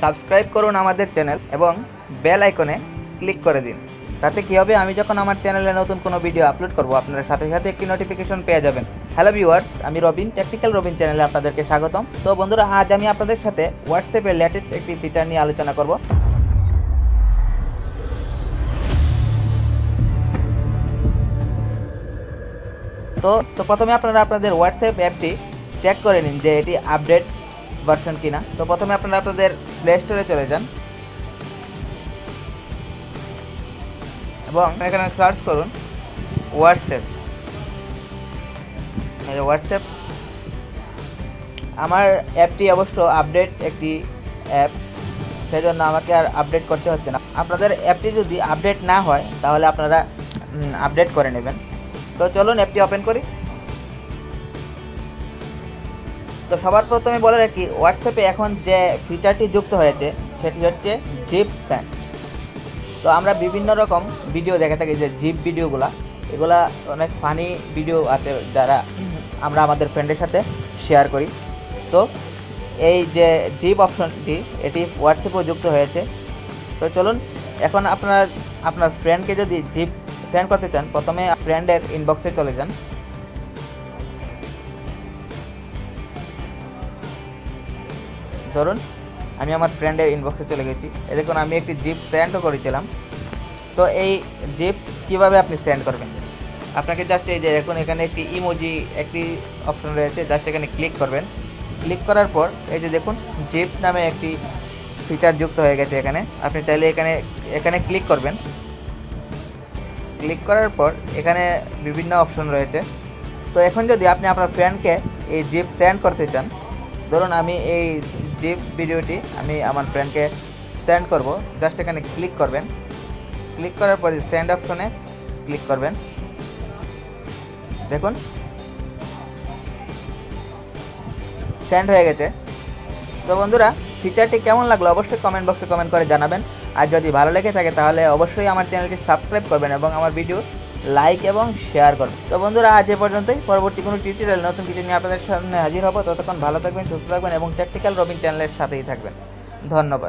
Subscribe করুন আমাদের channel এবং বেল আইকনে ক্লিক করে দিন। তাতে কি হবে, আমি যখন আমার চ্যানেলে নতুন কোনো ভিডিও আপলোড করব আপনারা সাথে সাথে একটি নোটিফিকেশন পেয়ে যাবেন। হ্যালো ভিউয়ার্স, আমি রবিন, টেকনিক্যাল রবিন চ্যানেলে আপনাদেরকে স্বাগতম। তো বন্ধুরা, আজ আমি আপনাদের সাথে হোয়াটসঅ্যাপের লেটেস্ট একটি ফিচার নিয়ে আলোচনা করব। তো প্রথমে আপনারা আপনাদের হোয়াটসঅ্যাপ অ্যাপটি চেক করে নিন যে এটি আপডেট ভার্সন কিনা। তো প্রথমে আপনারা আপনাদের প্লে স্টোরে চলে যান এবং এখানে সার্চ করুন হোয়াটসঅ্যাপ। হোয়াটসঅ্যাপ আমার অ্যাপটি অবশ্য আপডেট একটি অ্যাপ, সেজন্য আমাকে আর আপডেট করতে হচ্ছে না। আপনাদের অ্যাপটি যদি আপডেট না হয় তাহলে আপনারা আপডেট করে নেবেন। তো চলুন অ্যাপটি ওপেন করি। তো সবার প্রথমে বলে রাখি, হোয়াটসঅ্যাপে এখন যে ফিচারটি যুক্ত হয়েছে সেটি হচ্ছে জিপ সেন্ড। তো আমরা বিভিন্ন রকম ভিডিও দেখে থাকি, যে জিপ ভিডিওগুলা, এগুলা অনেক ফানি ভিডিও আছে যারা আমরা আমাদের ফ্রেন্ডের সাথে শেয়ার করি। তো এই যে জিপ অপশনটি এটি হোয়াটসঅ্যাপেও যুক্ত হয়েছে। তো চলুন এখন আপনার ফ্রেন্ডকে যদি জিপ সেন্ড করতে চান, প্রথমে ফ্রেন্ডের ইনবক্সে চলে যান। ধরুন আমি আমার ফ্রেন্ডের ইনবক্সে চলে গেছি, দেখুন আমি একটি জিপ সেন্ডও করেছিলাম। তো এই জিপ কিভাবে আপনি সেন্ড করবেন, আপনাকে জাস্ট এই যে দেখুন এখানে একটি ইমোজি একটি অপশন রয়েছে, জাস্ট এখানে ক্লিক করবেন। ক্লিক করার পর এই যে দেখুন জিপ নামে একটি ফিচার যুক্ত হয়ে গেছে। এখানে আপনি চাইলে এখানে ক্লিক করবেন। ক্লিক করার পর এখানে বিভিন্ন অপশন রয়েছে। তো এখন যদি আপনি আপনার ফ্রেন্ডকে এই জিপ সেন্ড করতে চান, ধরুন আমি এই জিপ ভিডিওটি আমি আমার ফ্রেন্ডকে সেন্ড করব, জাস্ট এখানে ক্লিক করবেন। ক্লিক করার পরে সেন্ড অপশনে ক্লিক করবেন। দেখুন সেন্ড হয়ে গেছে। তো বন্ধুরা, ফিচারটি কেমন লাগলো অবশ্যই কমেন্ট বক্সে কমেন্ট করে জানাবেন। আর যদি ভালো লেগে থাকে তাহলে অবশ্যই আমার চ্যানেলটি সাবস্ক্রাইব করবেন এবং আমার ভিডিও লাইক এবং শেয়ার করবেন। তো বন্ধুরা, আজ এ পর্যন্তই। পরবর্তী কোনো টিউটোরিয়াল নতুন কিছু নিয়ে আপনাদের সামনে হাজির হব। ততক্ষণ ভালো থাকবেন, সুস্থ থাকবেন এবং টেকনিক্যাল রবিন চ্যানেলের সাথেই থাকবেন। ধন্যবাদ।